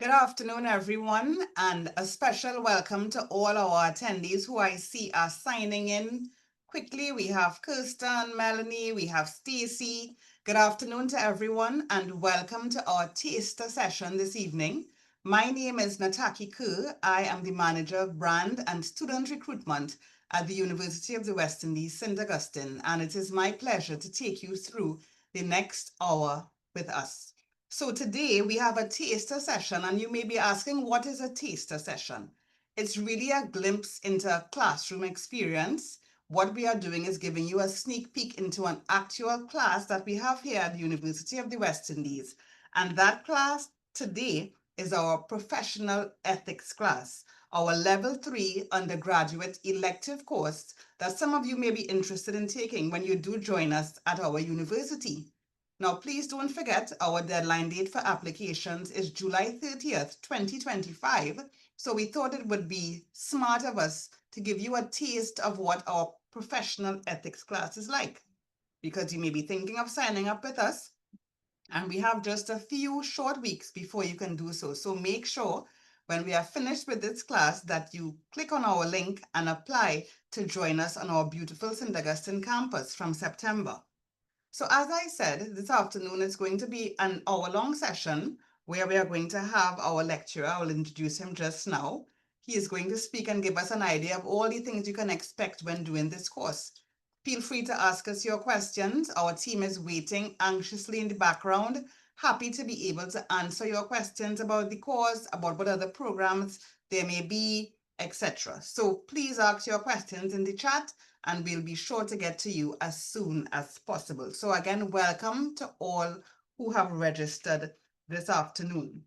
Good afternoon, everyone, and a special welcome to all our attendees who I see are signing in quickly. We have Kirsten, Melanie, we have Stacy. Good afternoon to everyone, and welcome to our taster session this evening. My name is Nataki Kerr. I am the Manager of Brand and Student Recruitment at the University of the West Indies, St. Augustine, and it is my pleasure to take you through the next hour with us. So today we have a taster session, and you may be asking, what is a taster session? It's really a glimpse into a classroom experience. What we are doing is giving you a sneak peek into an actual class that we have here at the University of the West Indies. And that class today is our professional ethics class, our level 3 undergraduate elective course that some of you may be interested in taking when you do join us at our university. Now, please don't forget our deadline date for applications is July 30th, 2025. So we thought it would be smart of us to give you a taste of what our professional ethics class is like, because you may be thinking of signing up with us, and we have just a few short weeks before you can do so. So make sure when we are finished with this class that you click on our link and apply to join us on our beautiful St. Augustine campus from September. So as I said, this afternoon is going to be an hour-long session where we are going to have our lecturer. I will introduce him just now. He is going to speak and give us an idea of all the things you can expect when doing this course. Feel free to ask us your questions. Our team is waiting anxiously in the background, happy to be able to answer your questions about the course, about what other programs there may be, etc. So please ask your questions in the chat, and we'll be sure to get to you as soon as possible. So again, welcome to all who have registered this afternoon.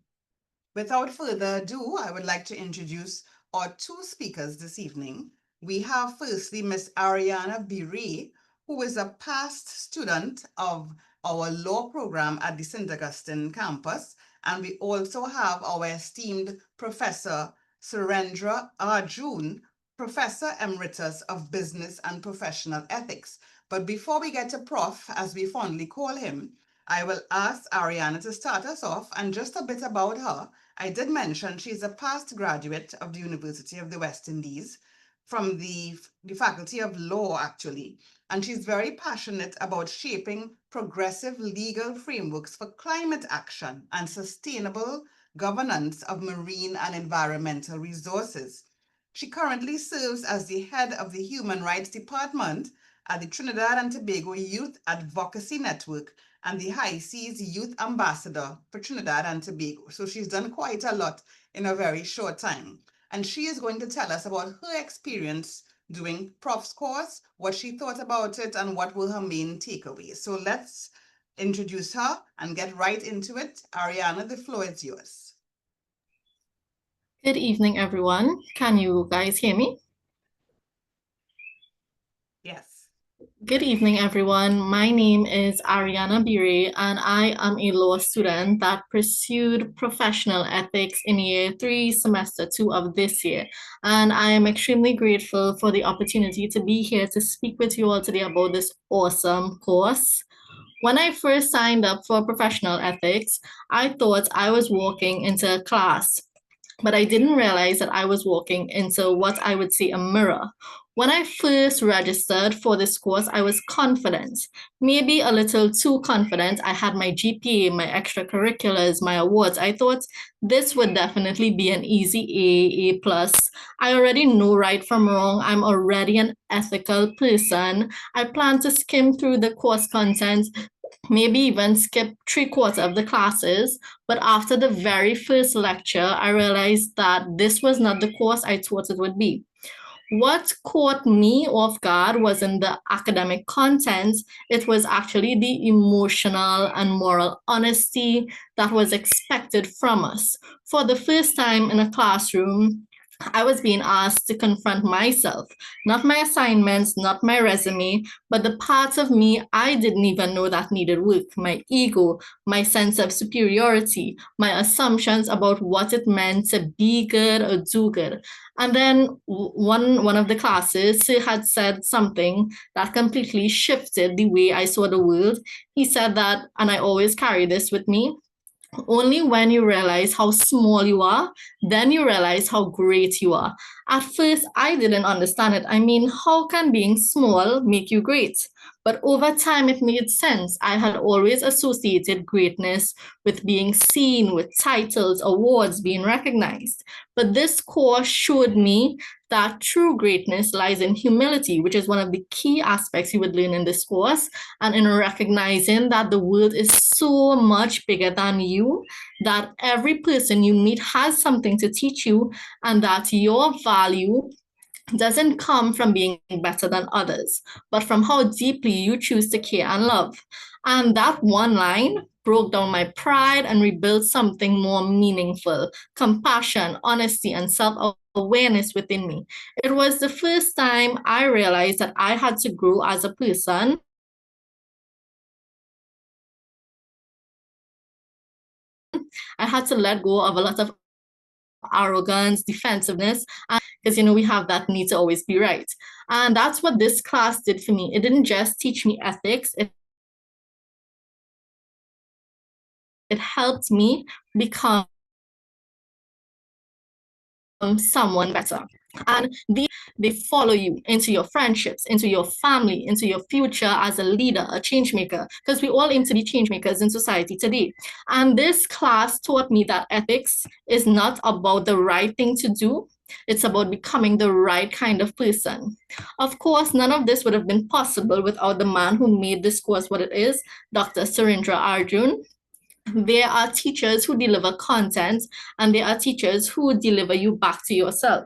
Without further ado, I would like to introduce our two speakers this evening. We have firstly Miss Ariana Bire, who is a past student of our law program at the St. Augustine campus. And we also have our esteemed Professor Surendra Arjun, Professor Emeritus of Business and Professional Ethics. But before we get to Prof, as we fondly call him, I will ask Ariana to start us off, and just a bit about her. I did mention she's a past graduate of the University of the West Indies from the Faculty of Law, actually. And she's very passionate about shaping progressive legal frameworks for climate action and sustainable governance of marine and environmental resources. She currently serves as the head of the Human Rights Department at the Trinidad and Tobago Youth Advocacy Network and the High Seas Youth Ambassador for Trinidad and Tobago. So she's done quite a lot in a very short time. And she is going to tell us about her experience doing Prof's course, what she thought about it, and what were her main takeaways. So let's introduce her and get right into it. Ariana, the floor is yours. Good evening, everyone. Can you guys hear me? Yes. Good evening, everyone. My name is Ariana Bire, and I am a law student that pursued professional ethics in year 3, semester 2 of this year. And I am extremely grateful for the opportunity to be here to speak with you all today about this awesome course. When I first signed up for professional ethics, I thought I was walking into a class, but I didn't realize that I was walking into what I would say a mirror. When I first registered for this course, I was confident, maybe a little too confident. I had my GPA, my extracurriculars, my awards. I thought this would definitely be an easy A plus. I already know right from wrong. I'm already an ethical person. I plan to skim through the course content, maybe even skip 3/4 of the classes. But after the very first lecture, I realized that this was not the course I thought it would be. What caught me off guard wasn't the academic content, it was actually the emotional and moral honesty that was expected from us. For the first time in a classroom, I was being asked to confront myself, not my assignments, not my resume, but the parts of me I didn't even know that needed work, my ego, my sense of superiority, my assumptions about what it meant to be good or do good. And then one of the classes had said something that completely shifted the way I saw the world. He said that, and I always carry this with me, Only when you realize how small you are, then you realize how great you are. At first, I didn't understand it. I mean, how can being small make you great? But over time, it made sense. I had always associated greatness with being seen, with titles, awards, being recognized. But this course showed me that true greatness lies in humility, which is one of the key aspects you would learn in this course, and in recognizing that the world is so much bigger than you, that every person you meet has something to teach you, and that your value doesn't come from being better than others, but from how deeply you choose to care and love. And that one line broke down my pride and rebuilt something more meaningful: compassion, honesty, and self awareness within me. It was the first time I realized that I had to grow as a person. I had to let go of a lot of arrogance, defensiveness, and because we have that need to always be right. And that's what this class did for me. It didn't just teach me ethics, it helped me become someone better. And they follow you into your friendships, into your family, into your future as a leader, a change maker, because we all aim to be change makers in society today. And this class taught me that ethics is not about the right thing to do, it's about becoming the right kind of person. Of course, none of this would have been possible without the man who made this course what it is, Dr. Surendra Arjun. There are teachers who deliver content, and there are teachers who deliver you back to yourself.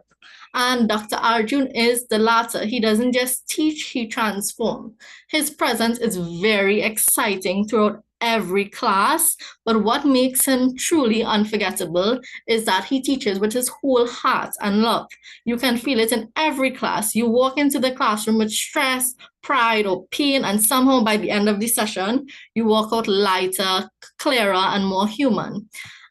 And Dr. Arjun is the latter. He doesn't just teach, he transforms. His presence is very exciting throughout every class, but what makes him truly unforgettable is that he teaches with his whole heart and love. You can feel it in every class. You walk into the classroom with stress, pride, or pain, and somehow by the end of the session, you walk out lighter, clearer, and more human.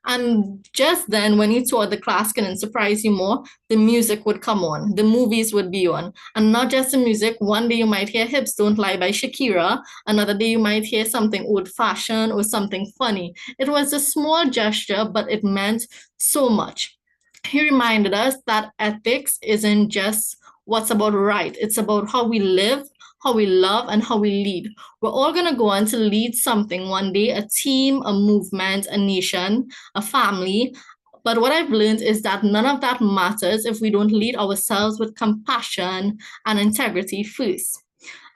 And just then, when you thought the class couldn't surprise you more, the music would come on, the movies would be on. And not just the music, one day you might hear Hips Don't Lie by Shakira, another day you might hear something old fashioned or something funny. It was a small gesture, but it meant so much. He reminded us that ethics isn't just what's about right, it's about how we live, how we love, and how we lead. We're all going to go on to lead something one day: a team, a movement, a nation, a family. But what I've learned is that none of that matters if we don't lead ourselves with compassion and integrity first.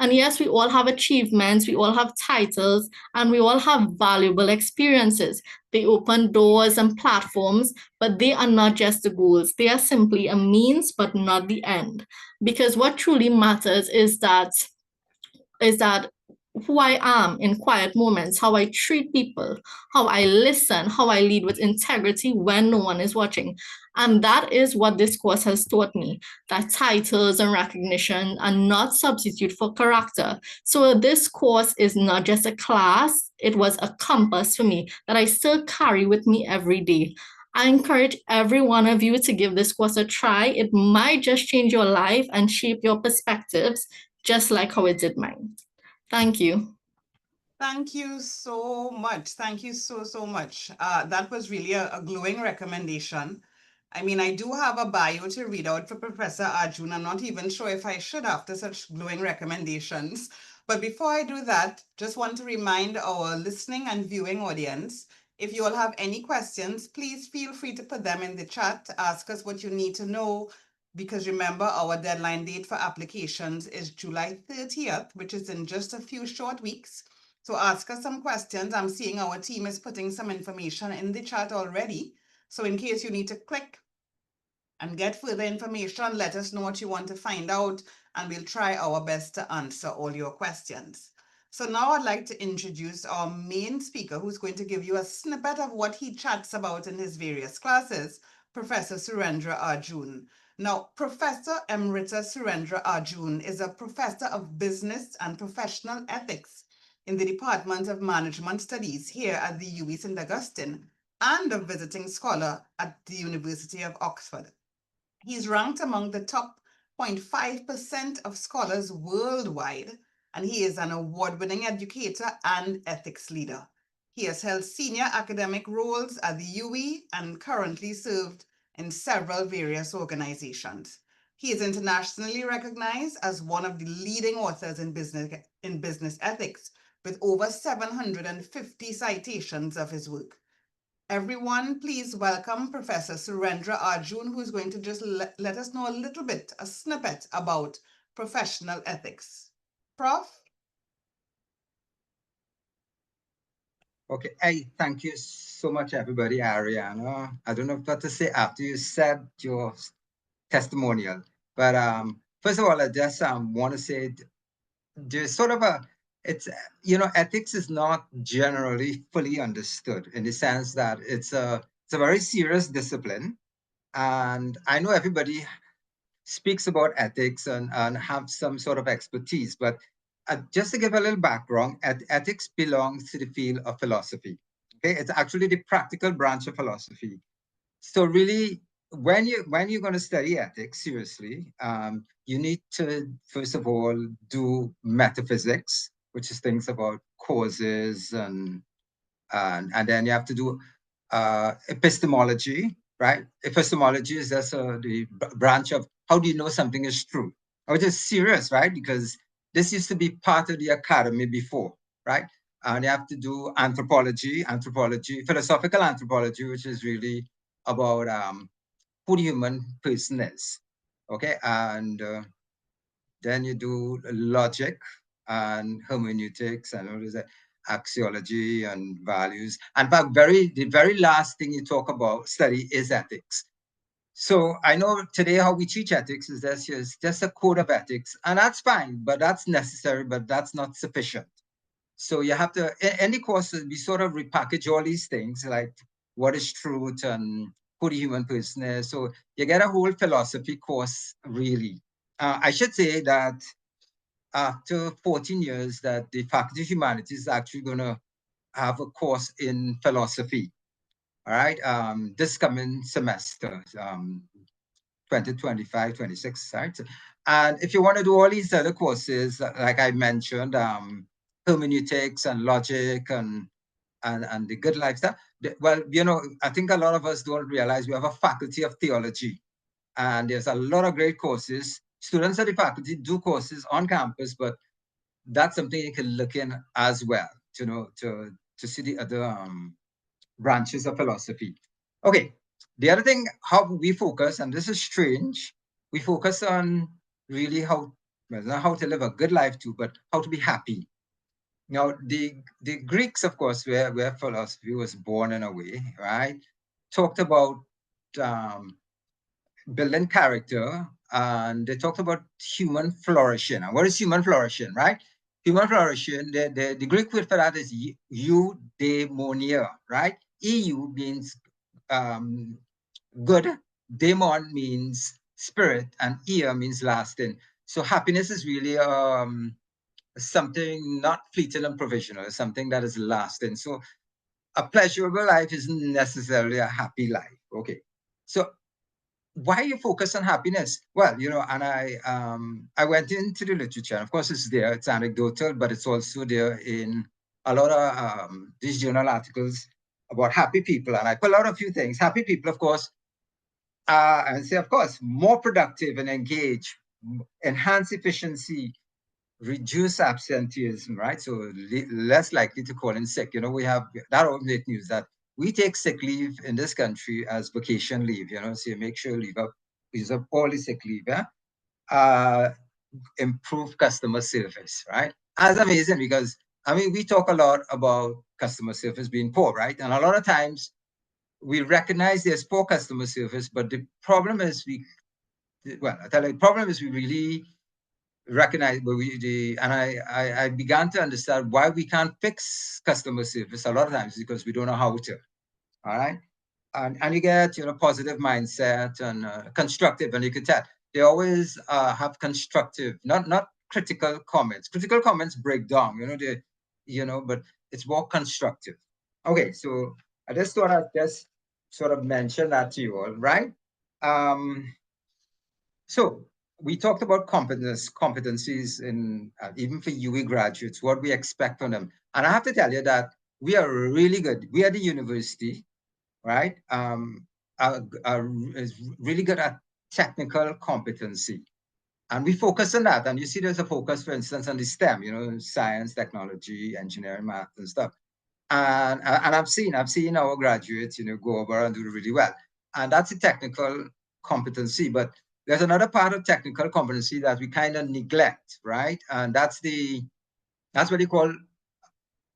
And yes, we all have achievements, we all have titles, and we all have valuable experiences. They open doors and platforms, but they are not just the goals. They are simply a means, but not the end. Because what truly matters is that who I am in quiet moments, how I treat people, how I listen, how I lead with integrity when no one is watching. And that is what this course has taught me, that titles and recognition are not substitute for character. So this course is not just a class, it was a compass for me that I still carry with me every day. I encourage every one of you to give this course a try. It might just change your life and shape your perspectives, just like how it did mine. Thank you. Thank you so much. Thank you so much. That was really a glowing recommendation. I mean, I do have a bio to read out for Professor Arjun. I'm not even sure if I should after such glowing recommendations. But before I do that, just want to remind our listening and viewing audience, if you all have any questions, please feel free to put them in the chat. Ask us what you need to know, because remember, our deadline date for applications is July 30th, which is in just a few short weeks. So ask us some questions. I'm seeing our team is putting some information in the chat already. So in case you need to click and get further information, let us know what you want to find out, and we'll try our best to answer all your questions. So now I'd like to introduce our main speaker, who's going to give you a snippet of what he chats about in his various classes, Professor Surendra Arjun. Now, Professor Emerita Surendra Arjun is a professor of business and professional ethics in the Department of Management Studies here at the UWI St. Augustine, and a visiting scholar at the University of Oxford. He's ranked among the top 0.5% of scholars worldwide, and he is an award-winning educator and ethics leader. He has held senior academic roles at the UE and currently served in several various organizations. He is internationally recognized as one of the leading authors in business ethics, with over 750 citations of his work. Everyone, please welcome Professor Surendra Arjun, who is going to just let us know a little bit, a snippet about professional ethics. Prof? Okay, hey, thank you so much, everybody. Ariana, I don't know what to say after you said your testimonial, but first of all, I just want to say there's sort of it's, ethics is not generally fully understood in the sense that it's a very serious discipline. And I know everybody speaks about ethics and have some sort of expertise, but just to give a little background, ethics belongs to the field of philosophy. Okay, it's actually the practical branch of philosophy. So really, when you're going to study ethics seriously, you need to first of all do metaphysics, which is things about causes, and then you have to do epistemology, right? Epistemology is just the branch of how do you know something is true, which is serious, right? Because this used to be part of the academy before, right? And you have to do philosophical anthropology, which is really about who the human person is, okay? And then you do logic and hermeneutics and what is it, axiology and values. And in fact, the very last thing you talk about study is ethics. So I know today how we teach ethics is just a code of ethics, and that's fine, but that's necessary, but that's not sufficient. So you have to, in the courses, we sort of repackage all these things like what is truth and who the human person is. So you get a whole philosophy course, really. I should say that after 14 years that the Faculty of Humanities is actually going to have a course in philosophy. All right. This coming semester, 2025, 26, right? And if you want to do all these other courses, like I mentioned, hermeneutics and logic and the good life stuff, well, I think a lot of us don't realize we have a faculty of theology. And there's a lot of great courses. Students at the faculty do courses on campus, but that's something you can look in as well, to see the other branches of philosophy. Okay, the other thing, how we focus, and this is strange, we focus on really not how to live a good life too, but how to be happy. Now, the Greeks, of course, where philosophy was born in a way, right, talked about um, building character, and they talked about human flourishing. And what is human flourishing, right? Human flourishing, the Greek word for that is eudaimonia, right? EU means good, daemon means spirit, and ear means lasting. So happiness is really something not fleeting and provisional, something that is lasting. So a pleasurable life isn't necessarily a happy life. Okay. So why you focus on happiness? Well, and I went into the literature. Of course, it's there. It's anecdotal, but it's also there in a lot of these journal articles about happy people. And I pull out a few things. Happy people, of course, and say, of course, more productive and engaged, enhance efficiency, reduce absenteeism, right? So less likely to call in sick. We have that all make news that we take sick leave in this country as vacation leave, so you make sure you use up all the sick leave, yeah? Improve customer service, right? That's amazing because, we talk a lot about customer service being poor, right? And a lot of times we recognize there's poor customer service, but the problem is I tell you, the problem is we really recognize, but I began to understand why we can't fix customer service a lot of times because we don't know how to. All right. And you get, positive mindset and constructive, and you can tell they always have constructive, not critical comments. Critical comments break down, but it's more constructive. Okay, so I just thought I'd just sort of mention that to you all, right? So we talked about competencies in even for UE graduates, what we expect from them. And I have to tell you that we are really good. We are the university, right? Is really good at technical competency. And we focus on that. And you see there's a focus, for instance, on the STEM, science, technology, engineering, math, and stuff. And I've seen our graduates, go over and do really well. And that's a technical competency. But there's another part of technical competency that we kind of neglect, right? And that's what they call,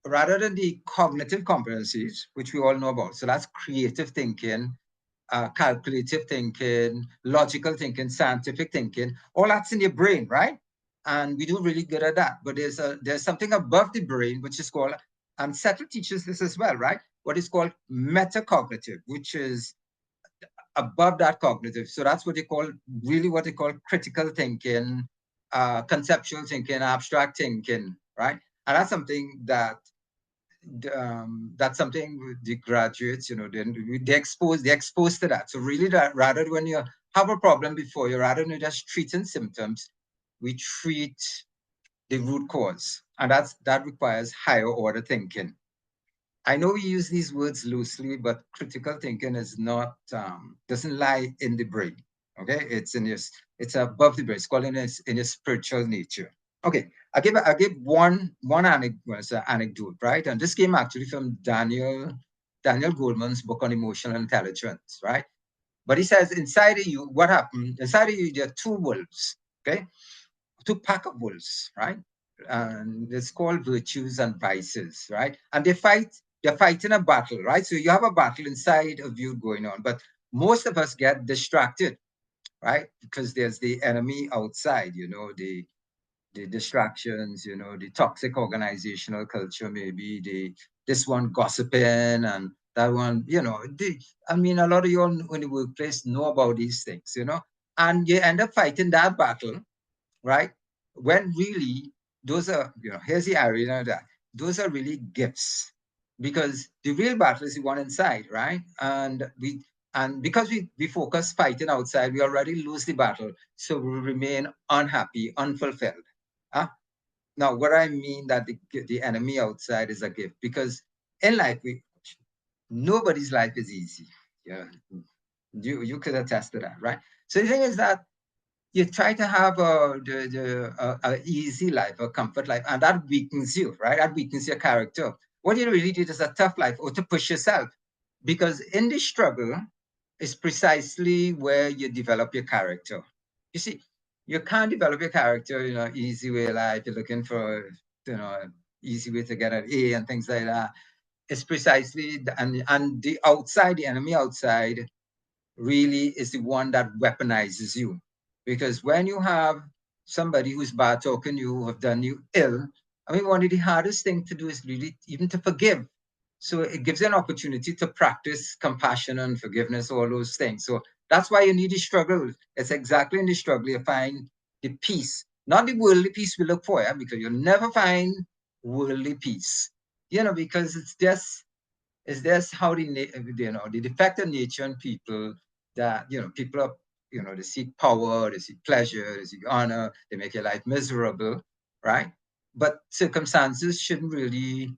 rather than the cognitive competencies, which we all know about. So that's creative thinking, calculative thinking, logical thinking, scientific thinking. All that's in your brain, right? And we do really good at that. But there's something above the brain, which is called, and Settle teaches this as well, right? What is called metacognitive, which is above that cognitive. So that's what they call, really what they call critical thinking, conceptual thinking, abstract thinking, right? And that's something the graduates, they're exposed to that. So really, that rather when you have a problem before you, rather than just treating symptoms, we treat the root cause, and that requires higher order thinking. I know we use these words loosely, but critical thinking is not doesn't lie in the brain. Okay, it's above the brain. It's called in your spiritual nature. Okay, I give one anecdote, right? And this came actually from Daniel Goleman's book on emotional intelligence, right? But he says inside of you, what happened? Inside of you, there are two wolves, okay? Two pack of wolves, right? And it's called virtues and vices, right? And they're fighting a battle, right? So you have a battle inside of you going on, but most of us get distracted, right? Because there's the enemy outside, the distractions, the toxic organizational culture, maybe this one gossiping and that one, I mean, a lot of you all in the workplace know about these things, and you end up fighting that battle, right? When really those are, here's the area that those are really gifts, because the real battle is the one inside, right? And because we focus fighting outside, we already lose the battle, so we remain unhappy, unfulfilled. Huh? Now, what I mean that the enemy outside is a gift, because in life, nobody's life is easy. Yeah, you could attest to that, right? So the thing is that you try to have a easy life, a comfort life, and that weakens you, right? That weakens your character. What you really need is a tough life, or to push yourself, because in the struggle is precisely where you develop your character. You see, you can't develop your character, easy way life. You're looking for, easy way to get an A and things like that. It's precisely, and the outside, the enemy outside, really is the one that weaponizes you. Because when you have somebody who's bad talking you, who have done you ill, I mean, one of the hardest things to do is really even to forgive. So it gives you an opportunity to practice compassion and forgiveness, all those things. So that's why you need the struggle. It's exactly in the struggle you find the peace, not the worldly peace we look for, because you'll never find worldly peace, because it's just how the defective nature in people, that people are, they seek power, they seek pleasure, they seek honor, they make your life miserable, right? But circumstances shouldn't really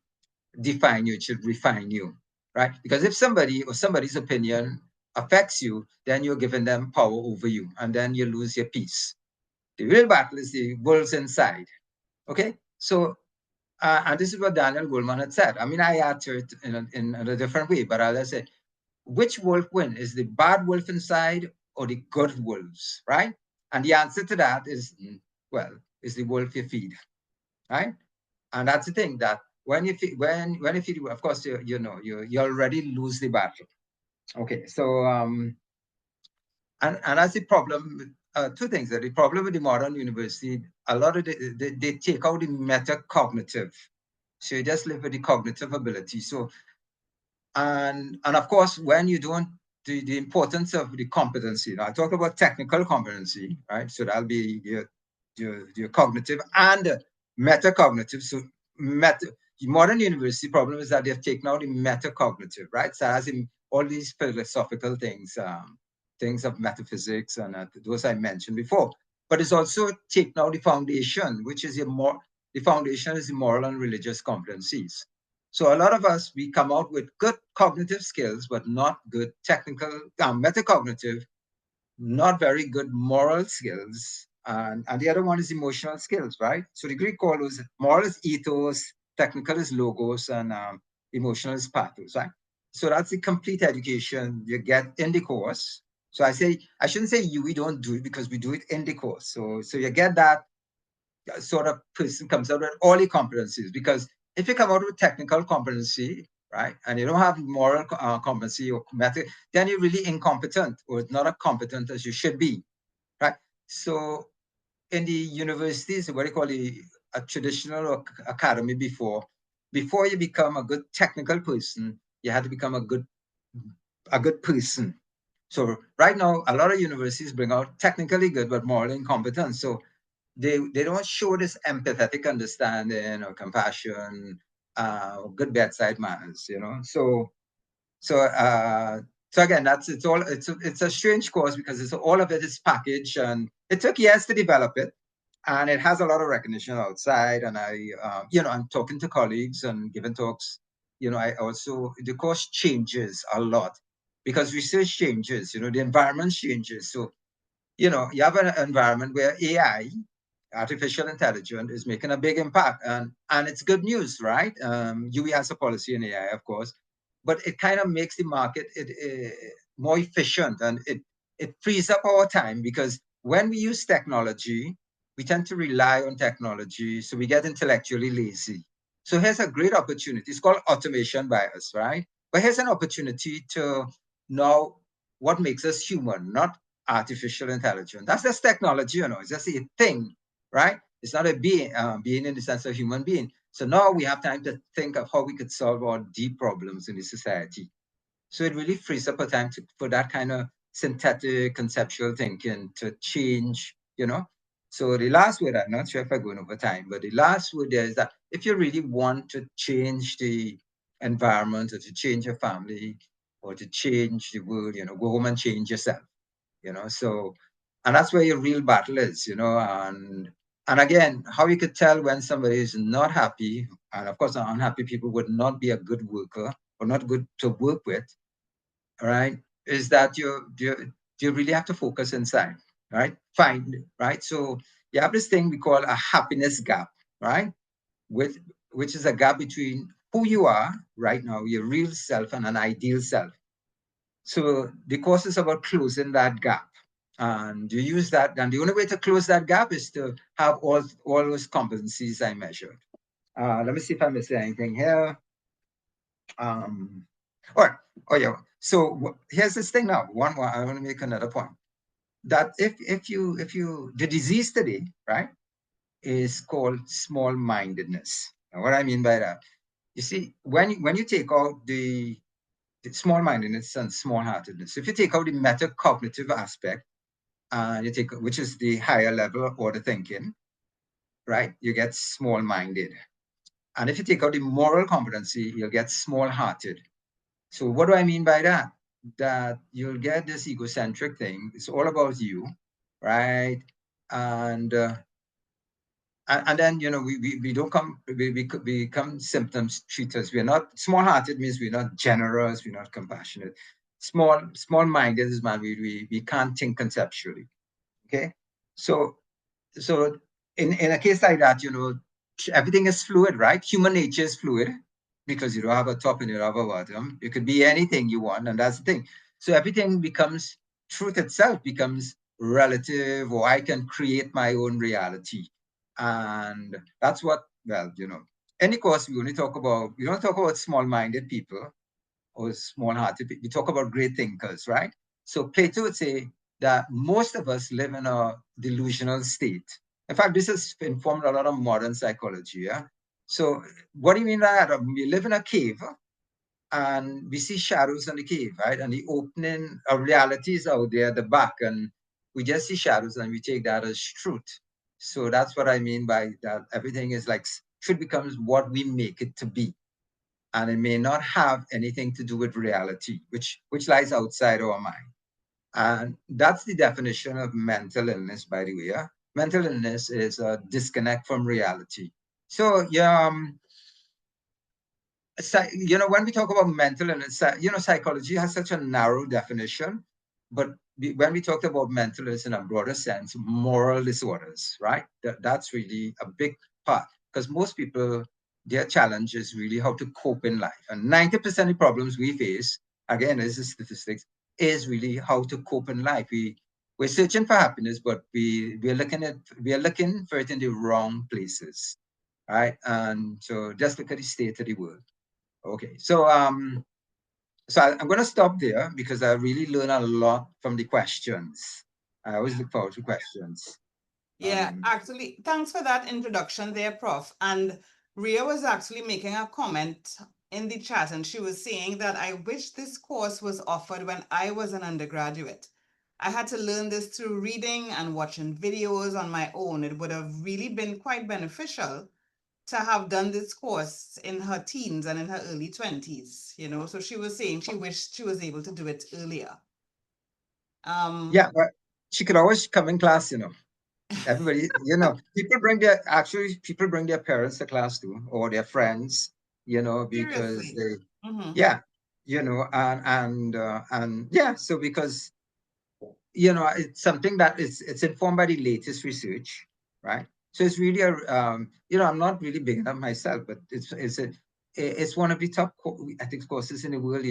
define you, it should refine you, right? Because if somebody or somebody's opinion affects you, then you're giving them power over you, and then you lose your peace. The real battle is the wolves inside. Okay, so and this is what Daniel Goleman had said. I mean, I answer it in a different way, but I'll just say, which wolf win? Is the bad wolf inside or the good wolves, right? And the answer to that is, well, is the wolf you feed, right? And that's the thing, that when you feed, when you feed, of course, you already lose the battle. Okay, so and that's the problem. Two things. That the problem with the modern university, a lot of they take out the metacognitive. So you just live with the cognitive ability. So and of course, when you don't, the importance of the competency. Now I talk about technical competency, right? So that'll be your cognitive and metacognitive. So modern university problem is that they've taken out the metacognitive, right? So as in all these philosophical things, things of metaphysics and those I mentioned before. But it's also taken out the foundation, which is the foundation is the moral and religious competencies. So a lot of us, we come out with good cognitive skills, but not good technical, metacognitive, not very good moral skills. And the other one is emotional skills, right? So the Greek call was moral is ethos, technical is logos, and emotional is pathos, right? So that's the complete education you get in the course. So I shouldn't say we don't do it because we do it in the course. So you get that sort of person comes out with all the competencies, because if you come out with technical competency, right, and you don't have moral competency or method, then you're really incompetent or not as competent as you should be, right? So in the universities, what do you call a traditional academy before you become a good technical person, you had to become a good person. So right now, a lot of universities bring out technically good but morally incompetent. So they don't show this empathetic understanding or compassion, good bedside manners, you know. So again, it's a strange course because it's all of it is packaged, and it took years to develop it, and it has a lot of recognition outside. And I'm talking to colleagues and giving talks. I also the course changes a lot because research changes. The environment changes. So you have an environment where AI, artificial intelligence, is making a big impact, and it's good news, right? UE has a policy in AI, of course, but it kind of makes the market more efficient, and it frees up our time, because when we use technology, we tend to rely on technology, so we get intellectually lazy. So here's a great opportunity. It's called automation bias, right? But here's an opportunity to know what makes us human, not artificial intelligence. That's just technology, it's just a thing, right? It's not a being in the sense of human being. So now we have time to think of how we could solve our deep problems in the society. So it really frees up a time for that kind of synthetic conceptual thinking to change. So the last word, I'm not sure if I'm going over time, but the last word there is that if you really want to change the environment, or to change your family, or to change the world, go home and change yourself. So, and that's where your real battle is. And again, how you could tell when somebody is not happy, and of course unhappy people would not be a good worker or not good to work with, right? Is that you really have to focus inside, right? Find, right? So you have this thing we call a happiness gap, right? With Which is a gap between who you are right now, your real self, and an ideal self. So the course is about closing that gap. And you use that, and the only way to close that gap is to have all those competencies I measured. Let me see if I missed anything here. Um, oh yeah. So here's this thing now. One more. I want to make another point. That if you the disease today, right, is called small-mindedness. And what I mean by that, you see, when you take out the small-mindedness and small-heartedness, if you take out the metacognitive aspect, which is the higher level order thinking, right, you get small-minded. And if you take out the moral competency, you'll get small-hearted. So what do I mean by that? That you'll get this egocentric thing. It's all about you, right? And and then we don't come we become symptoms treaters. We're not small-hearted means we're not generous, we're not compassionate. Small-minded is man, we can't think conceptually. Okay, so so in a case like that, everything is fluid, right? Human nature is fluid because you don't have a top and you don't have a bottom. You could be anything you want, and that's the thing. So everything becomes, truth itself becomes relative, or I can create my own reality. And that's what, well, any course we don't talk about small-minded people or small-hearted people. We talk about great thinkers, right? So Plato would say that most of us live in a delusional state. In fact, this has informed a lot of modern psychology. Yeah. So what do you mean by that? We live in a cave and we see shadows in the cave, right? And the opening of reality is out there at the back, and we just see shadows and we take that as truth. So that's what I mean by that. Everything is like truth becomes what we make it to be, and it may not have anything to do with reality, which lies outside our mind. And that's the definition of mental illness, by the way. Yeah? Mental illness is a disconnect from reality. So yeah, when we talk about mental illness, psychology has such a narrow definition, but when we talk about mental illness in a broader sense, moral disorders, right? That's really a big part, because most people, their challenge is really how to cope in life. And 90% of problems we face, again, this is statistics, is really how to cope in life. We're searching for happiness, but we are looking for it in the wrong places, right? And so just look at the state of the world. Okay, so I'm going to stop there because I really learn a lot from the questions. I always look forward to questions. Yeah, actually, thanks for that introduction there, Prof. And Ria was actually making a comment in the chat, and she was saying that I wish this course was offered when I was an undergraduate. I had to learn this through reading and watching videos on my own. It would have really been quite beneficial to have done this course in her teens and in her early 20s, So she was saying she wished she was able to do it earlier. Yeah, but she could always come in class, Everybody, people bring their parents to class too, or their friends, because Seriously. they, Mm-hmm. yeah, and yeah, so because it's something that it's informed by the latest research, right? So it's really I'm not really big enough myself, but it's one of the top ethics courses in the world,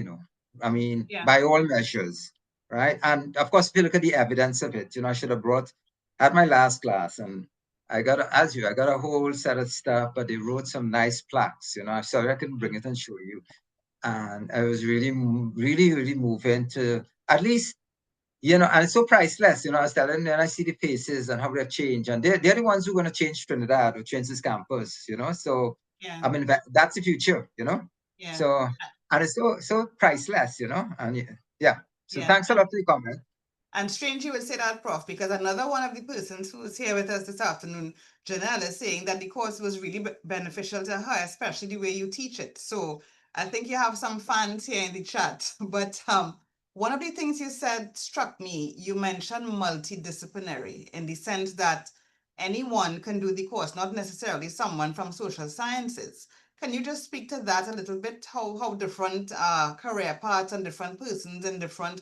I mean, Yeah. by all measures, right? And of course, if you look at the evidence of it, I should have brought at my last class, and I got a whole set of stuff, but they wrote some nice plaques, I'm sorry I couldn't bring it and show you. And I was really, really, really moving to at least and it's so priceless. I was telling them, and I see the faces and how they've changed, and they're the ones who are going to change Trinidad or change this campus. So Yeah. I mean, that's the future. Yeah. So and it's so priceless. And yeah. So Yeah. thanks a lot for the comment. And strange you would say that, Prof, because another one of the persons who is here with us this afternoon, Janelle, is saying that the course was really beneficial to her, especially the way you teach it. So I think you have some fans here in the chat. But one of the things you said struck me. You mentioned multidisciplinary in the sense that anyone can do the course, not necessarily someone from social sciences. Can you just speak to that a little bit? How different career paths and different persons and different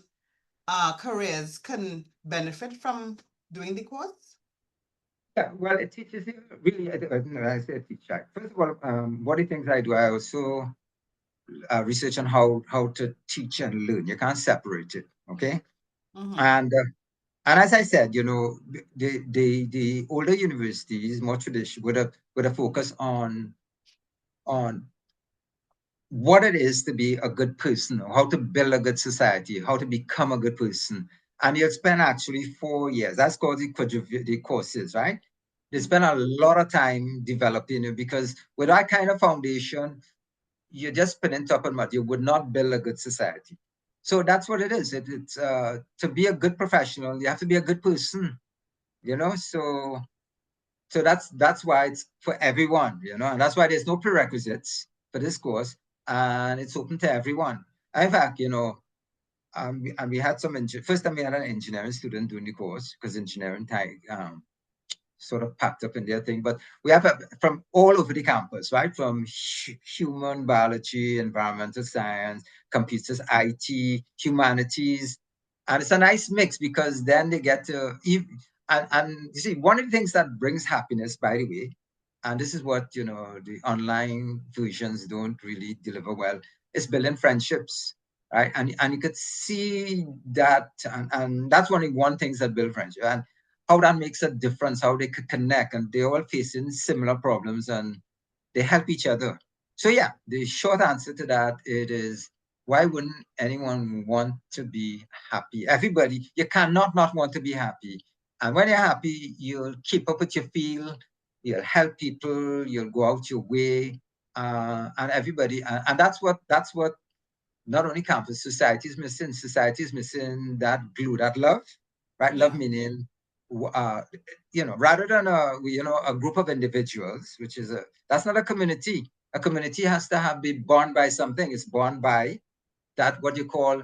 careers can benefit from doing the course? Yeah, well, it teaches you really. I say teach. First of all, one of the things I do, I also research on how to teach and learn. You can't separate it. Okay, Mm-hmm. and as I said, the older universities, more traditional, would have focus on what it is to be a good person, or how to build a good society, how to become a good person. And you'll spend actually 4 years. That's called the courses, right? They spend a lot of time developing it, because with that kind of foundation, you're just putting top and mud. You would not build a good society. So that's what it is. It's to be a good professional, you have to be a good person. So that's why it's for everyone, and that's why there's no prerequisites for this course, and it's open to everyone. In fact, and we had first time we had an engineering student doing the course, because engineering sort of packed up in their thing. But we have from all over the campus, right? From human biology, environmental science, computers, IT, humanities. And it's a nice mix, because then they get to, and you see, one of the things that brings happiness, by the way, and this is what, the online versions don't really deliver well, is building friendships, right? And you could see that, and that's one things that build friendship. And how that makes a difference, how they could connect, and they're all facing similar problems, and they help each other. So yeah, the short answer to that, it is, why wouldn't anyone want to be happy? Everybody, you cannot not want to be happy. And when you're happy, you'll keep up with your field, you'll help people, you'll go out your way, and everybody, and that's what not only campus, society is missing. Society is missing that glue, that love, right? Yeah. Love meaning, uh, rather than a group of individuals, which is that's not a community. A community has to be born by something. It's born by that, what you call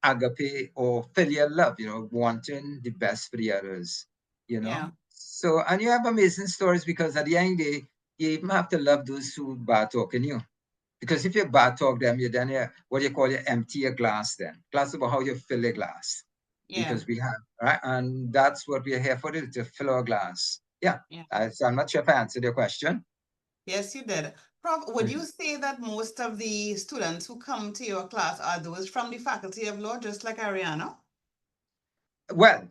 agape or filial love, wanting the best for the others, Yeah. So, and you have amazing stories, because at the end of the day, you even have to love those who bad talking you. Because if you bad talk them, what you call you empty your glass then. Glass about how you fill a glass. Yeah. Because we have, right? And that's what we're here for, to fill our glass. Yeah. Yeah. So I'm not sure if I answered your question. Yes, you did. Prof, would you say that most of the students who come to your class are those from the Faculty of Law, just like Ariana? Well,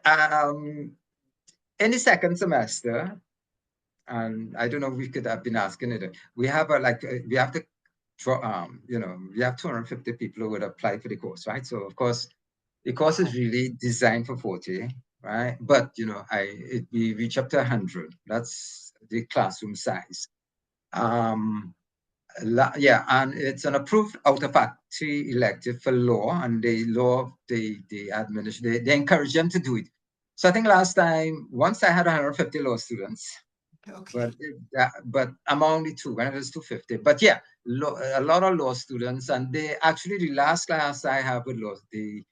in the second semester, and I don't know if we could have been asking it. We have we have to draw, we have 250 people who would apply for the course, right? So of course, the course is really designed for 40, right? But we reach up to 100. That's the classroom size. Yeah, and it's an approved out of faculty elective for law, and they administer, they encourage them to do it. So I think last time, once I had 150 law students, Okay. but I'm only two when it was 250. But yeah, a lot of law students, and they actually, the last class I have with law, they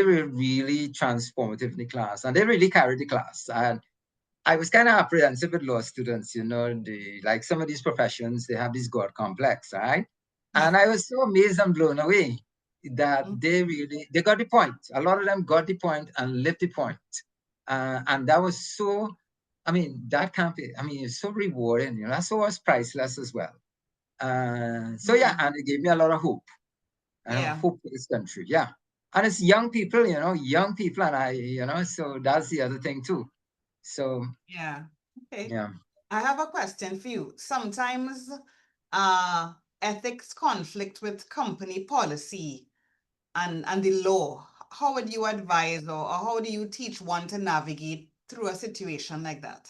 were really transformative in the class, and they really carried the class. And I was kind of apprehensive with law students, like some of these professions, they have this God complex, right? And I was so amazed and blown away that they got the point. A lot of them got the point and lived the point. And that was so, that can't be, it's so rewarding, that so was priceless as well. So yeah, and it gave me a lot of hope. Yeah. Hope for this country, yeah. And it's young people, young people, and so that's the other thing too. So Yeah. Okay. yeah. I have a question for you. Sometimes ethics conflict with company policy and the law. How would you advise or how do you teach one to navigate through a situation like that?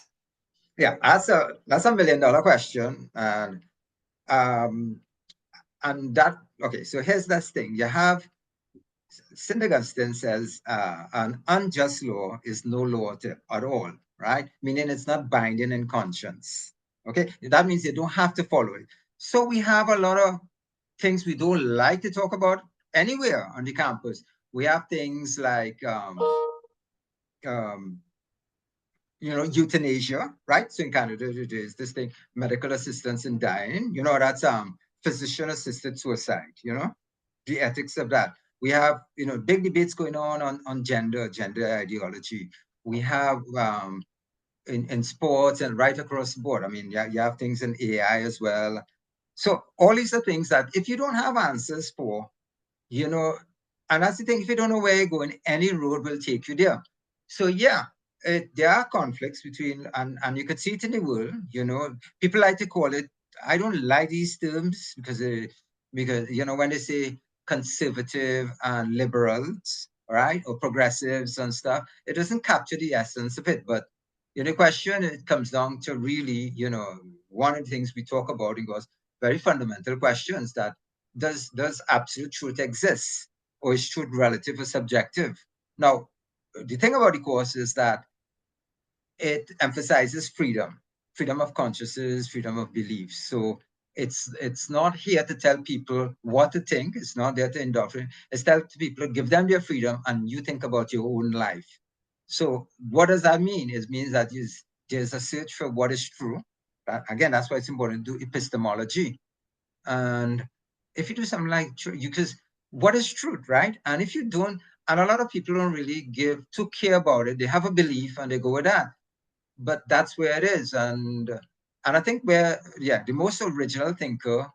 Yeah, that's a $1 million question. And that, okay, so here's this thing. You have St. Augustine says an unjust law is no law at all, right? Meaning it's not binding in conscience. Okay, that means you don't have to follow it. So we have a lot of things we don't like to talk about anywhere on the campus. We have things like um, euthanasia, right? So in Canada, there's this thing, medical assistance in dying. That's physician-assisted suicide. The ethics of that. We have big debates going on gender ideology. We have in sports and right across the board. You have things in AI as well. So all these are things that if you don't have answers for, you know, and that's the thing, if you don't know where you're going, any road will take you there. So yeah, there are conflicts between, and you could see it in the world, people like to call it, I don't like these terms because when they say conservative and liberals, right, or progressives and stuff, it doesn't capture the essence of it. But the question, it comes down to really, one of the things we talk about, it goes very fundamental questions that does absolute truth exist, or is truth relative or subjective? Now, the thing about the course is that it emphasizes freedom of consciousness, freedom of belief. So it's not here to tell people what to think. It's not there to indoctrinate. It's tell people, give them their freedom, and you think about your own life. So what does that mean? It means that there's a search for what is true. Again, that's why it's important to do epistemology. And if you do something like because what is truth, right? And if you don't, and a lot of people don't really give to care about it. They have a belief and they go with that. But that's where it is. And I think the most original thinker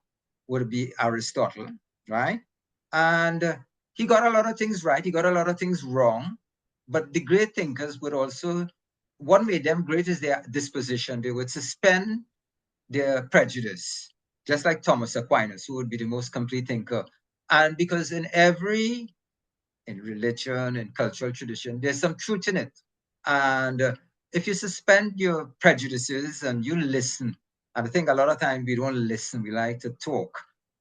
would be Aristotle, right? And he got a lot of things right. He got a lot of things wrong. But the great thinkers would also, what made them great is their disposition. They would suspend their prejudice, just like Thomas Aquinas, who would be the most complete thinker. And because in religion and cultural tradition, there's some truth in it. And if you suspend your prejudices and you listen, and I think a lot of times we don't listen, we like to talk.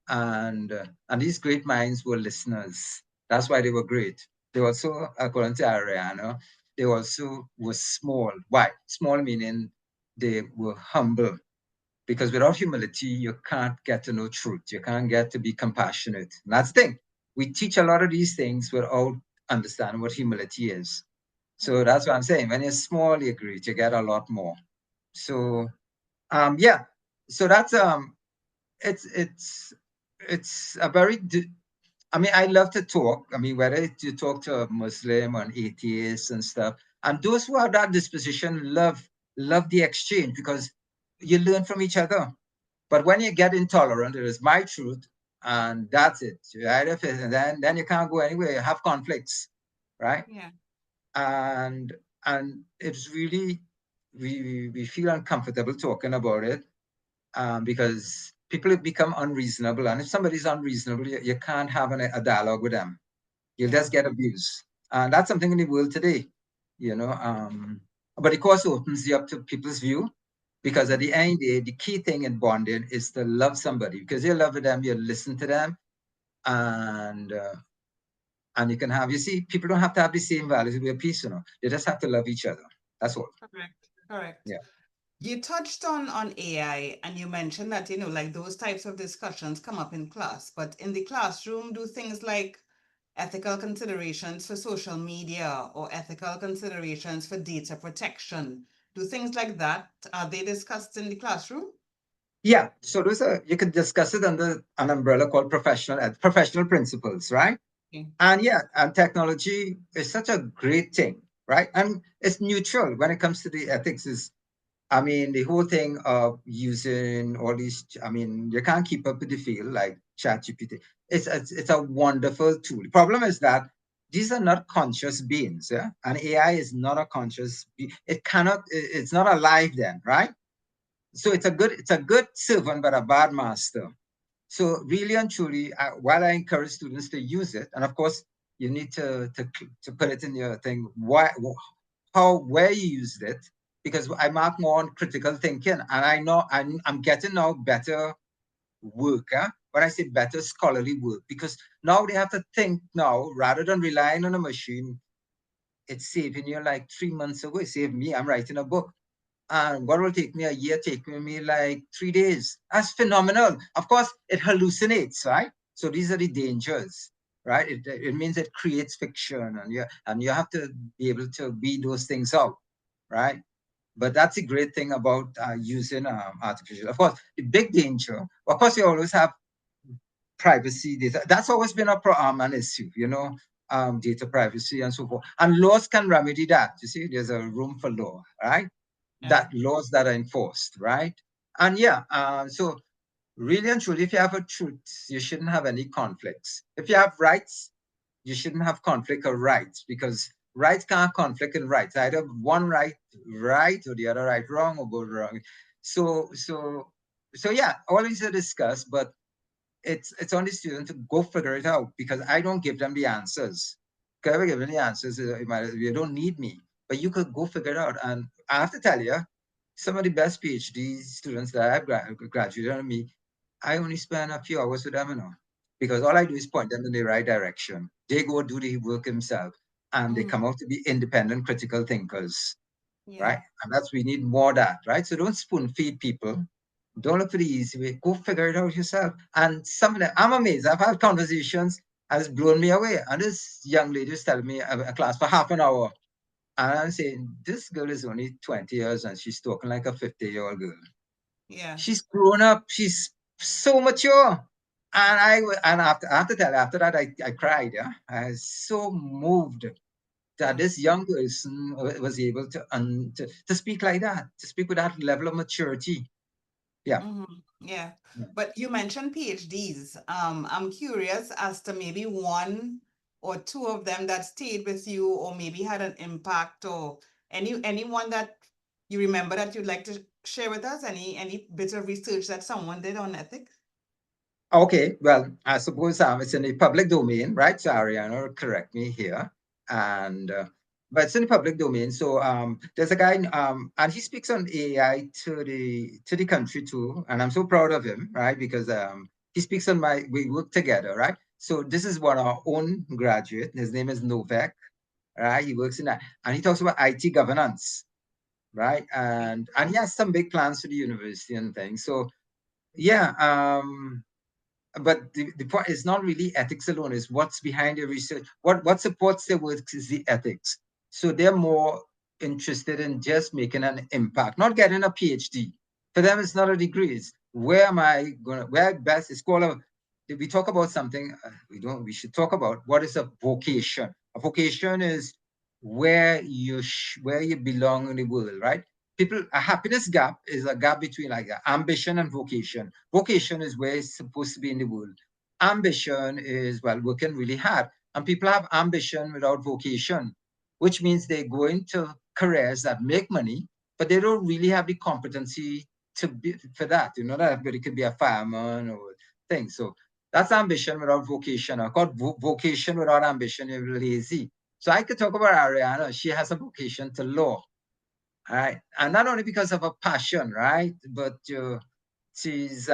And these great minds were listeners. That's why they were great. They also, according to Ariana, they also were small. Why? Small meaning they were humble, because without humility, you can't get to know truth. You can't get to be compassionate. And that's the thing. We teach a lot of these things without understanding what humility is. So that's what I'm saying. When you're small, you great, you get a lot more. So yeah. So that's it's a very I mean, I love to talk. I mean, whether you talk to a Muslim or an atheist and stuff, and those who have that disposition love the exchange because you learn from each other. But when you get intolerant, it is my truth, and that's it. Right? And then you can't go anywhere. You have conflicts, right? Yeah. And it's really we feel uncomfortable talking about it because people have become unreasonable. And if somebody's unreasonable, you can't have a dialogue with them. You'll Yeah. just get abused. And that's something in the world today, you know. But it also opens you up to people's view because at the end of the day, the key thing in bonding is to love somebody because you love them, you listen to them, and you can have, you see, people don't have to have the same values to be at peace, you know. They just have to love each other. That's all. Correct. Correct. Yeah. You touched on AI and you mentioned that, like those types of discussions come up in class, but in the classroom, do things like ethical considerations for social media or ethical considerations for data protection, do things like that, are they discussed in the classroom? Yeah. So those are, you could discuss it under an umbrella called professional principles, right? Okay. And yeah, and technology is such a great thing, right? And it's neutral when it comes to the ethics. Is I mean, the whole thing of using all these, I mean, you can't keep up with the field like ChatGPT. It's a wonderful tool. The problem is that these are not conscious beings, yeah? And AI is not a conscious it cannot, it's not alive then, right? So it's a good servant, but a bad master. So really and truly, while I encourage students to use it, and of course you need to put it in your thing, where you used it, because I mark more on critical thinking, and I know I'm getting now better work. When I say better scholarly work, because now they have to think now rather than relying on a machine. It's saving you like 3 months away. Save me. I'm writing a book. And what will take me a year, taking me like 3 days. That's phenomenal. Of course, it hallucinates, right? So these are the dangers, right? It means it creates fiction, and you have to be able to weed those things out, right? But that's a great thing about using artificial. Of course, the big danger. Of course, you always have privacy data. That's always been an issue, data privacy and so forth. And laws can remedy that. You see, there's a room for law, right? Yeah. That laws that are enforced, right? And yeah, so really and truly, if you have a truth, you shouldn't have any conflicts. If you have rights, you shouldn't have conflict of rights because rights can't conflict in rights. Either one right or the other right wrong or both wrong. So so so yeah, all these are discussed, but it's on the student to go figure it out because I don't give them the answers. If I ever give them the answers, you don't need me, but you could go figure it out. And I have to tell you, some of the best PhD students that I've graduated on me, I only spend a few hours with them, because all I do is point them in the right direction. They go do the work themselves, and they Mhm. come out to be independent, critical thinkers, right? Yeah. And we need more of that, right? So don't spoon feed people. Don't look for the easy way. Go figure it out yourself. And some of them, I'm amazed. I've had conversations and it's blown me away. And this young lady was telling me a class for half an hour. And I'm saying, this girl is only 20 years and she's talking like a 50-year-old girl. Yeah. She's grown up. She's so mature. And I have to tell you, after that, I cried. Yeah? I was so moved that Mm. this young person was able to speak like that, to speak with that level of maturity. Yeah. Yeah. But you mentioned PhDs. I'm curious as to maybe one or two of them that stayed with you or maybe had an impact or anyone that you remember that you'd like to share with us? Any bit of research that someone did on ethics? Okay, well, I suppose it's in the public domain, right? So Ariana will correct me here, and but it's in the public domain. So there's a guy, and he speaks on AI to the country too, and I'm so proud of him, right? Because he speaks on we work together, right? So this is one of our own graduate. His name is Novak, right? He works in that, and he talks about IT governance, right? And he has some big plans for the university and things. So yeah, but the point is not really ethics alone, is what's behind the research, what supports their work is the ethics. So they're more interested in just making an impact, not getting a PhD. For them, it's not a degree, it's where am I gonna, where best, it's called a, if we talk about something, we should talk about what is a vocation. A vocation is where you belong in the world, right? People, a happiness gap is a gap between like ambition and vocation. Vocation is where it's supposed to be in the world. Ambition is, well, working really hard. And people have ambition without vocation, which means they go into careers that make money, but they don't really have the competency to be for that. You know, that everybody could be a fireman or things. So that's ambition without vocation. I call vocation without ambition, you're lazy. So I could talk about Ariana. She has a vocation to law, right? And not only because of her passion, right? But she's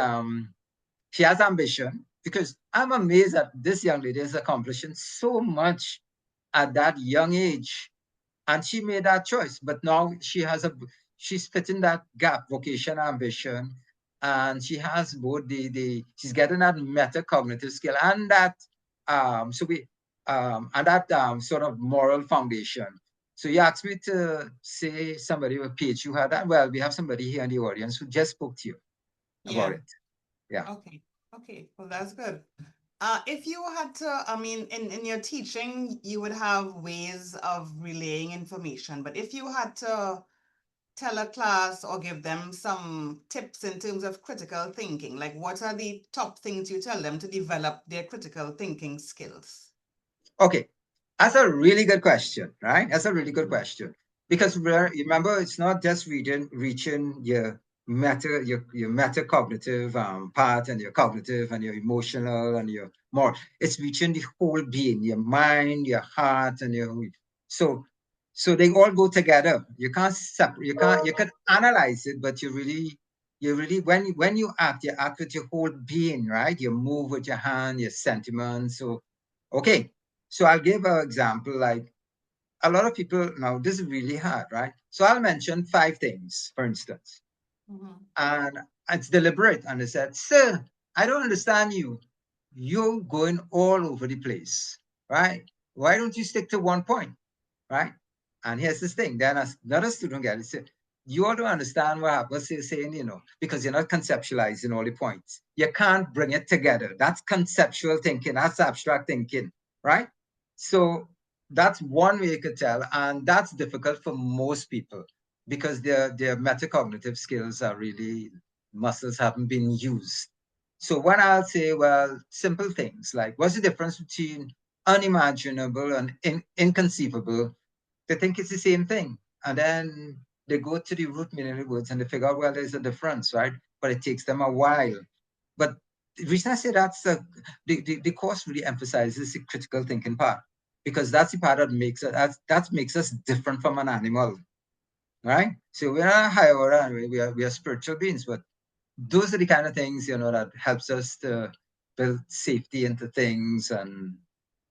she has ambition, because I'm amazed that this young lady is accomplishing so much at that young age, and she made that choice. But now she's fitting that gap, vocation, ambition, and she has both she's getting that metacognitive skill and that sort of moral foundation. So you asked me to say somebody with PhD who had that. Well, we have somebody here in the audience who just spoke to you about Yeah. it. Yeah. Okay. Okay. Well, that's good. If you had to, I mean, in your teaching, you would have ways of relaying information, but if you had to tell a class or give them some tips in terms of critical thinking, like what are the top things you tell them to develop their critical thinking skills? Okay, that's a really good question, right? That's a really good question, because remember, it's not just reaching your your metacognitive part, and your cognitive and your emotional and your more. It's reaching the whole being, your mind, your heart, and your so so they all go together. You can't separate. You can analyze it, but you really when you act with your whole being, right? You move with your hand, your sentiments. So okay, so I'll give an example. Like a lot of people now, this is really hard, right? So I'll mention 5 things, for instance, Mhm. and it's deliberate. And they said, "Sir, I don't understand you. You're going all over the place, right? Why don't you stick to one point, right?" And here's this thing. Then another student gets it. You all don't understand what happens. You're saying, because you're not conceptualizing all the points. You can't bring it together. That's conceptual thinking. That's abstract thinking, right? So that's one way you could tell, and that's difficult for most people because their metacognitive skills are really muscles haven't been used. So when I'll say, well, simple things like what's the difference between unimaginable and inconceivable, they think it's the same thing. And then they go to the root meaning of the words and they figure out, well, there's a difference, right? But it takes them a while. But the reason I say that's the course really emphasizes the critical thinking part, because that's the part that makes us that makes us different from an animal, right? So we're not higher order, and we are spiritual beings, but those are the kind of things that helps us to build safety into things. And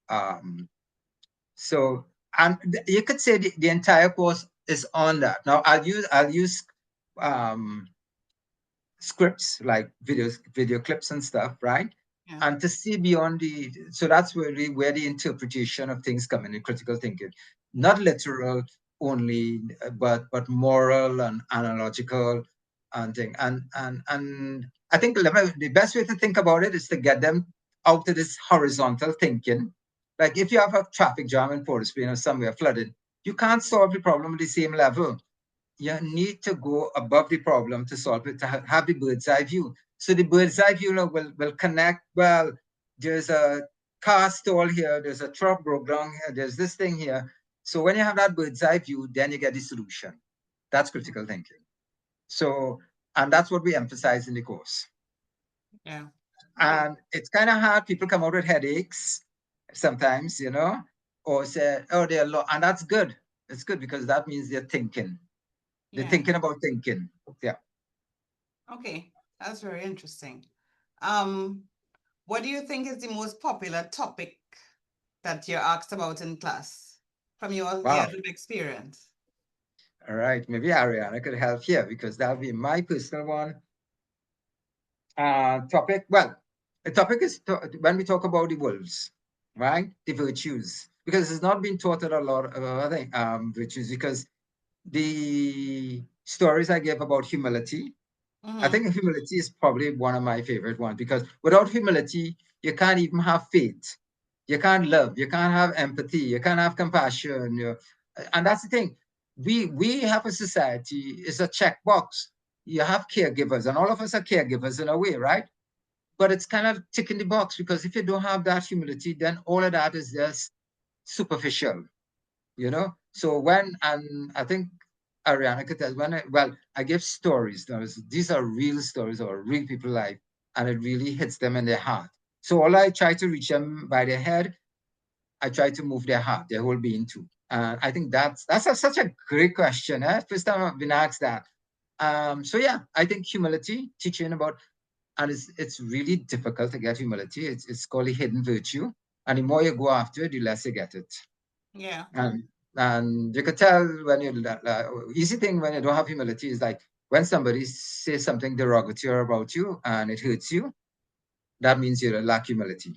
um so, and you could say the entire course is on that. Now I'll use um scripts like video clips and stuff, right? Yeah. And to see beyond so that's really where the interpretation of things come in critical thinking, not literal only, but moral and analogical and thing. And I think the best way to think about it is to get them out of this horizontal thinking. Like if you have a traffic jam in Port of Spain or somewhere flooded, you can't solve the problem at the same level. You need to go above the problem to solve it, to have the bird's eye view. So the bird's eye view will connect. Well, there's a car stall here, there's a truck broke down here, there's this thing here. So when you have that bird's eye view, then you get the solution. That's critical thinking. So, and that's what we emphasize in the course. Yeah. Okay. And it's kind of hard. People come out with headaches sometimes, or say, oh, they're low. And that's good. It's good because that means they're thinking. They're Yeah. thinking about thinking. Yeah. Okay. That's very interesting. Um, what do you think is the most popular topic that you're asked about in class from your Wow. years of experience? All right. Maybe Ariana could help here because that'll be my personal one. Topic. Well, the topic is when we talk about the wolves, right? The virtues, because it's not been taught a lot of other virtues, because the stories I gave about humility, I Mm-hmm. think humility is probably one of my favorite ones because without humility, you can't even have faith. You can't love. You can't have empathy. You can't have compassion. And that's the thing. We have a society. It's a checkbox. You have caregivers, and all of us are caregivers in a way, right? But it's kind of ticking the box because if you don't have that humility, then all of that is just superficial, you know. So when and I think Ariana could tell when I give stories. These are real stories or real people life, and it really hits them in their heart. So all I try to reach them by their head, I try to move their heart, their whole being too. I think such a great question. Eh? First time I've been asked that. So yeah, I think humility, teaching about, and it's really difficult to get humility. It's called a hidden virtue, and the more you go after it, the less you get it. Yeah. And and you could tell when you easy thing when you don't have humility is like when somebody says something derogatory about you and it hurts you, that means you lack humility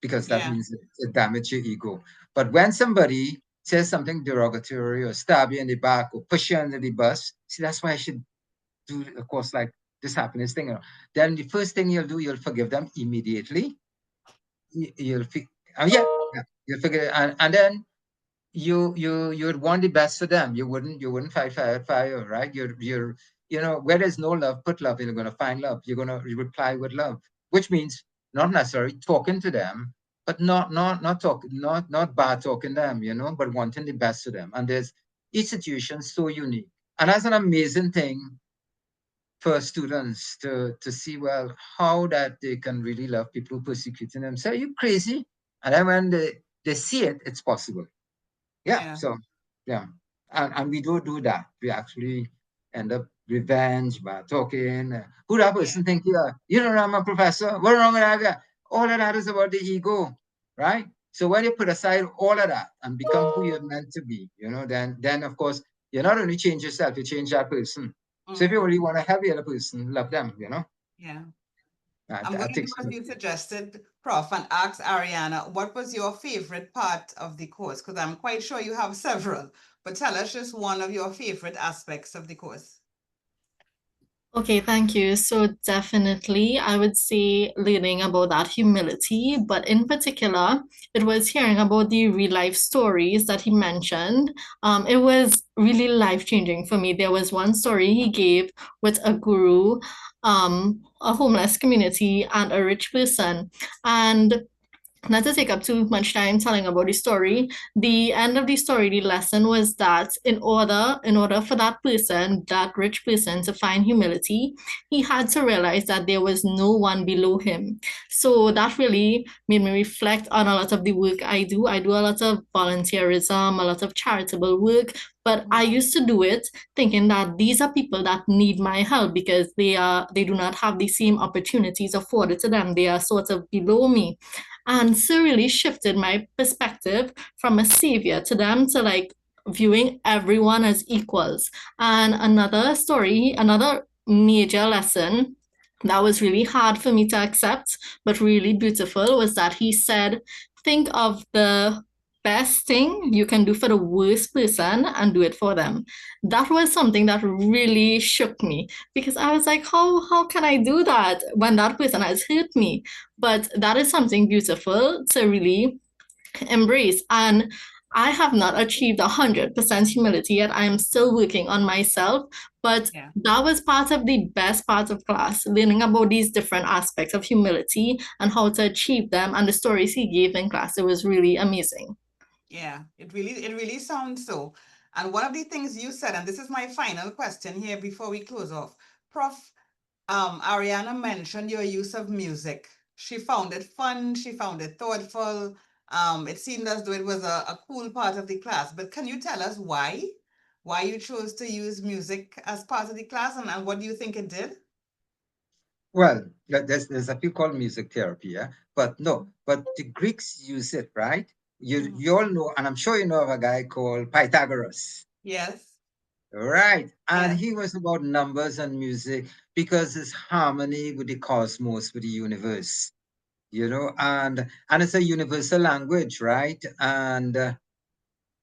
because that Yeah. means it damages your ego. But when somebody says something derogatory or stab you in the back or push you under the bus, see that's why I should do, of course, like this happiness thing. Then the first thing you'll do, you'll forgive them immediately. You'll yeah, yeah, you'll forgive, and then you'd want the best for them. You wouldn't fight fire, right? Where there's no love, put love. You're gonna find love. You're gonna reply with love, which means not necessarily talking to them, but not talking, not bad talking them, but wanting the best for them. And there's each situation so unique, and that's an amazing thing for students to see well how that they can really love people who persecuting them. Say, are you crazy? And then when they see it, it's possible. Yeah. Yeah. So, yeah. And we don't do that. We actually end up revenge by talking. Who that Yeah. person think you are? You don't know I'm a professor. What's wrong with that guy? All of that is about the ego, right? So when you put aside all of that and become who you're meant to be, then of course you not only change yourself, you change that person. So if you Mm-hmm. really want to help the other person, love them. Yeah. That, I'm going that to do takes as me. you suggested, Prof, and ask Ariana, what was your favorite part of the course? Because I'm quite sure you have several, but tell us just one of your favorite aspects of the course. Okay, thank you. So definitely, I would say learning about that humility, but in particular, it was hearing about the real life stories that he mentioned. It was really life changing for me. There was one story he gave with a guru, a homeless community, and a rich person, and not to take up too much time telling about the story, the end of the story, the lesson was that in order for that person, that rich person, to find humility, he had to realize that there was no one below him. So that really made me reflect on a lot of the work I do. I do a lot of volunteerism, a lot of charitable work, but I Mm-hmm. used to do it thinking that these are people that need my help because they do not have the same opportunities afforded to them. They are sort of below me, and so really shifted my perspective from a savior to them to like viewing everyone as equals. And another story, another major lesson that was really hard for me to accept, but really beautiful, was that he said, think of the best thing you can do for the worst person and do it for them. That was something that really shook me because I was like, how can I do that when that person has hurt me? But that is something beautiful to really embrace. And I have not achieved 100% humility yet. I am still working on myself. But Yeah. that was part of the best part of class, learning about these different aspects of humility and how to achieve them and the stories he gave in class. It was really amazing. Yeah. It really sounds so. And one of the things you said, and this is my final question here before we close off, Prof. Ariana mentioned your use of music. She found it fun, she found it thoughtful. It seemed as though it was a cool part of the class. But can you tell us why? Why you chose to use music as part of the class, and what do you think it did? Well, there's a field called music therapy, yeah. But no, but the Greeks use it, right? You Mhm. you all know, and I'm sure you know of a guy called Pythagoras, Yes, right? And yes. he was about numbers and music because it's harmony with the cosmos, with the universe, and it's a universal language, right? And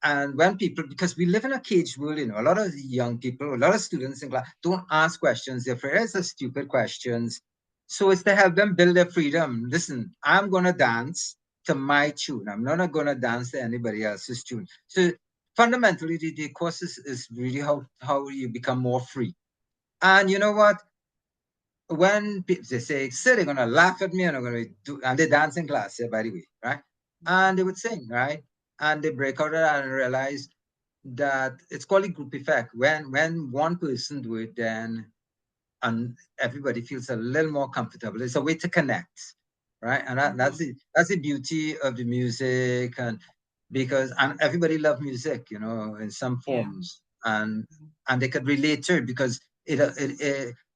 And when people, because we live in a caged world, a lot of young people, a lot of students in class don't ask questions. They're afraid it's a stupid questions. So it's to help them build their freedom. Listen, I'm going to dance to my tune. I'm not going to dance to anybody else's tune. So fundamentally, the course is really how you become more free. And you know what? When they say, "Sir, they're gonna laugh at me and I'm gonna do," and they dance in class, yeah, by the way, right? And they would sing, right? And they break out of that and realize that it's called a group effect. When one person do it, then and everybody feels a little more comfortable. It's a way to connect, right? And that's the beauty of the music, and because and everybody love music, in some Yeah. forms, and they could relate to it because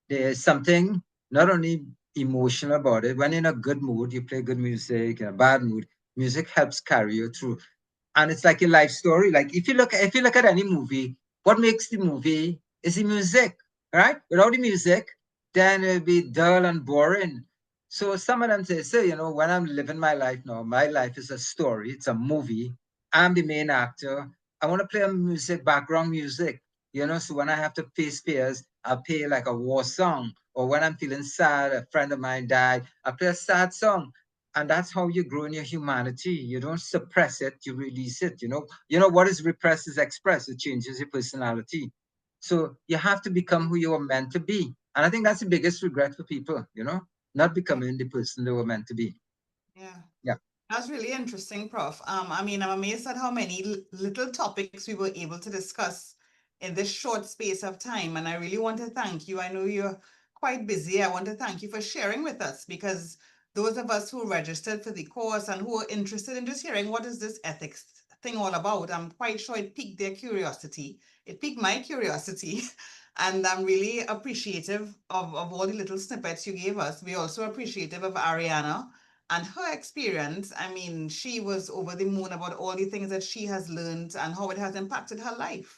there's something not only emotional about it. When in a good mood, you play good music. In a bad mood, music helps carry you through, and it's like a life story. Like if you look at any movie, what makes the movie is the music, right? Without the music, then it'll be dull and boring. So some of them say, when I'm living my life now, my life is a story, it's a movie. I'm the main actor. I want to play a music, background music, so when I have to face fears, I'll play like a war song. Or when I'm feeling sad, a friend of mine died, I play a sad song. And that's how you grow in your humanity. You don't suppress it, you release it. What is repressed is expressed. It changes your personality. So you have to become who you are meant to be. And I think that's the biggest regret for people, not Yeah. becoming the person they were meant to be. Yeah. Yeah. That's really interesting, Prof. I mean, I'm amazed at how many little topics we were able to discuss in this short space of time. And I really want to thank you. I know you're quite busy. I want to thank you for sharing with us because those of us who registered for the course and who are interested in just hearing what is this ethics thing all about, I'm quite sure it piqued their curiosity. It piqued my curiosity. And I'm really appreciative of all the little snippets you gave us. We're also appreciative of Ariana and her experience. I mean, she was over the moon about all the things that she has learned and how it has impacted her life.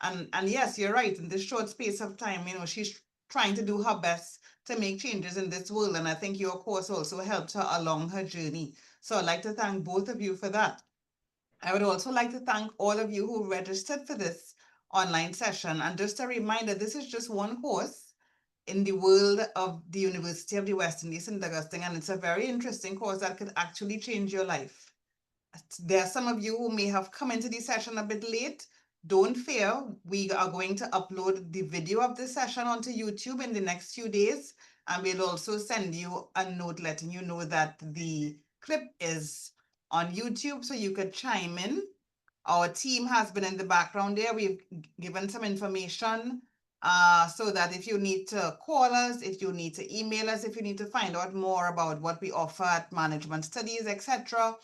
And yes, you're right. In this short space of time, she's trying to do her best to make changes in this world. And I think your course also helped her along her journey. So I'd like to thank both of you for that. I would also like to thank all of you who registered for this online session. And just a reminder, this is just one course in the world of the University of the West Indies in Augustine, and it's a very interesting course that could actually change your life. There are some of you who may have come into the session a bit late. Don't fear. We are going to upload the video of this session onto YouTube in the next few days. And we'll also send you a note letting you know that the clip is on YouTube so you could chime in. Our team has been in the background there. We've given some information so that if you need to call us, if you need to email us, if you need to find out more about what we offer at management studies, etc.,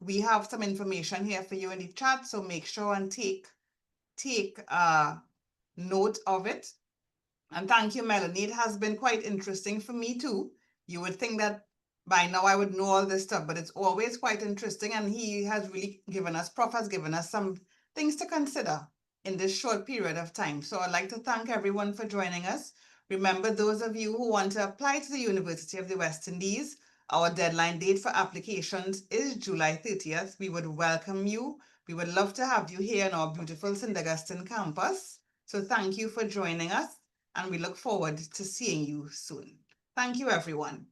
we have some information here for you in the chat. So make sure and take note of it. And thank you, Melanie. It has been quite interesting for me too. You would think that by now I would know all this stuff, but it's always quite interesting. And he has really given us, Prof has given us some things to consider in this short period of time. So I'd like to thank everyone for joining us. Remember, those of you who want to apply to the University of the West Indies, our deadline date for applications is July 30th. We would welcome you. We would love to have you here in our beautiful St. Augustine campus. So thank you for joining us and we look forward to seeing you soon. Thank you, everyone.